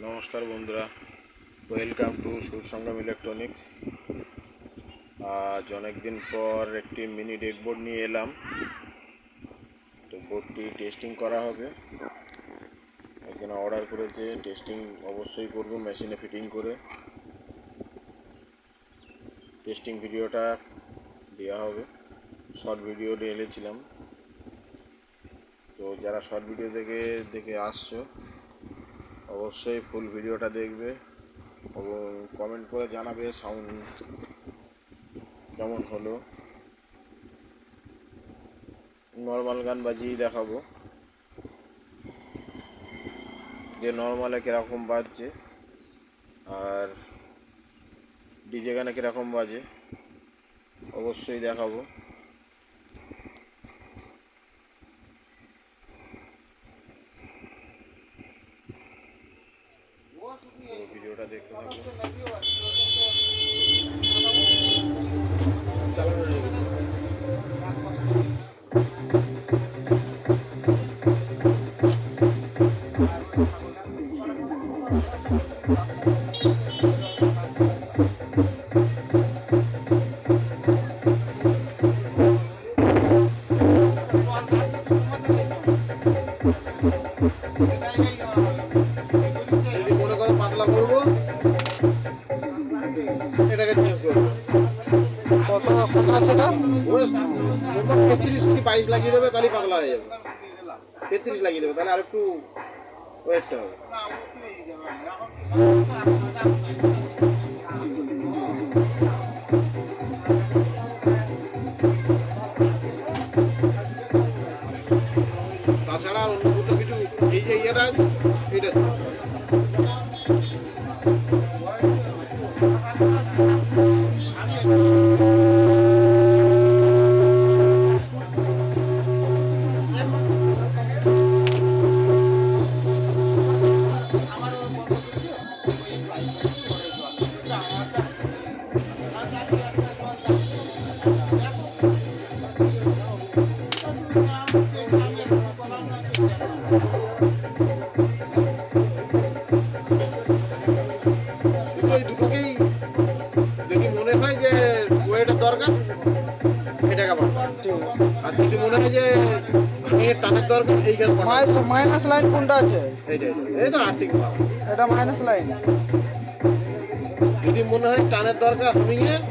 নমস্কার বন্ধুরা, welcome to সুরসঙ্গম electronics. আজ অনেকদিন পর একটি মিনি ডেকবোর্ড নিয়ে এলাম। তো বোর্ডটি টেস্টিং করা হবে। এখানে অর্ডার করেছে, টেস্টিং অবশ্যই করব মেশিনে ফিটিং করে। টেস্টিং ভিডিওটা দেওয়া হবে, শর্ট ভিডিও ঢেলেছিলাম। তো যারা শর্ট ভিডিও দেখে আসছো অবশ্যই ফুল ভিডিওটা দেখবে এবং কমেন্ট করে জানাবে সাউন্ড কেমন হলো। নর্মাল গান বাজিয়ে দেখাবো যে নর্মালে কীরকম বাজছে আর ডিজে গানে কীরকম বাজে অবশ্যই দেখাবো। ভিডিওটা দেখতে থাকো। যদি মনে করো পাতলা করবো, এটাকে চেঞ্জ করবো। কত আছে এটা? 33 কি 22 লাগিয়ে দেবে, তাহলে পাতলা হয়ে যাবে। 33 লাগিয়ে দেবে, তাহলে আর একটু ওয়েটটা হবে। তাছাড়া আর অন্য কোথাও কিছু এই যে ইয়েটা আছে এটা দুটোকেই যদি মনে হয় যে ওয়েটের দরকার এটাকে পাবো, আর যদি মনে হয় যে টানের দরকার এইখানে মাইনাস লাইন কোনটা আছে? এই তো আর্থিক পাবো। এটা মাইনাস লাইন। যদি মনে হয় টানের দরকার হামিংয়ের,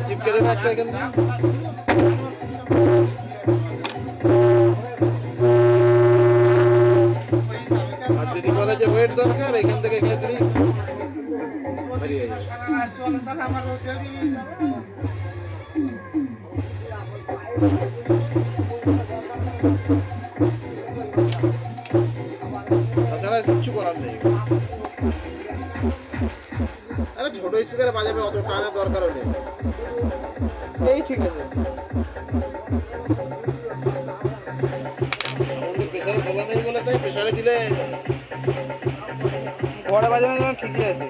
চিপকে দেবে একটা এখান থেকে। আর যদি বলে যে ওয়েট দরকার, এখান থেকে এখানে দিলেই বেরিয়ে যাবে। তাছাড়া কিচ্ছু করার নেই। আরে ছোট স্পিকারে বাজাবে, অত টানের দরকারও নেই। এই ঠিক আছে। প্রেসারে খোলা নেই বলে তাই প্রেসারে দিলে ঘরে বাজানোর জন্য ঠিকই আছে।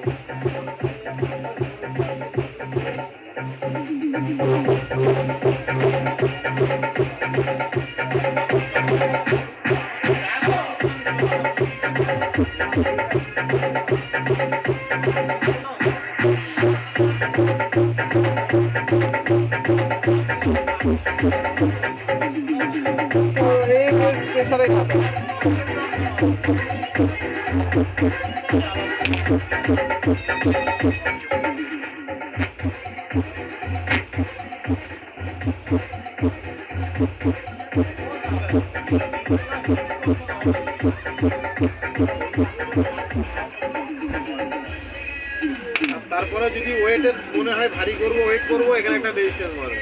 তো এই প্রেসারে খাতা তারপরে যদি ওয়েটের মনে হয় ভারী করবো, ওয়েট করবো, এখানে একটা রেজিস্ট্যান্স মারবো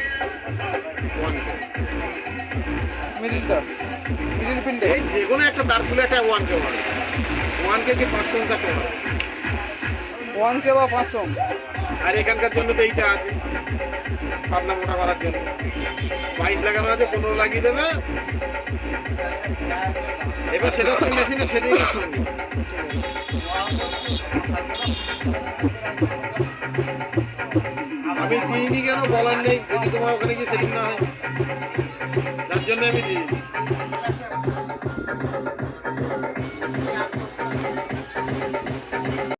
মিডিল পিনটা এই যে কোনো একটা তার খুলে একটা 1K মারবো। 1K কি 500 একটা মারবো। 1K বা 500। আর এখানকার জন্য তো এইটা আছে পাতলা মোটা করার জন্য 22 লাগানো আছে, 15 লাগিয়ে দেবে। এবার সেটা হচ্ছে মেশিনে সেটিংয়ের সঙ্গে। আমি দিইনি কেন বলার নেই, যদি তোমার ওখানে গিয়ে সেটিং না হয়, যার জন্য আমি দিই।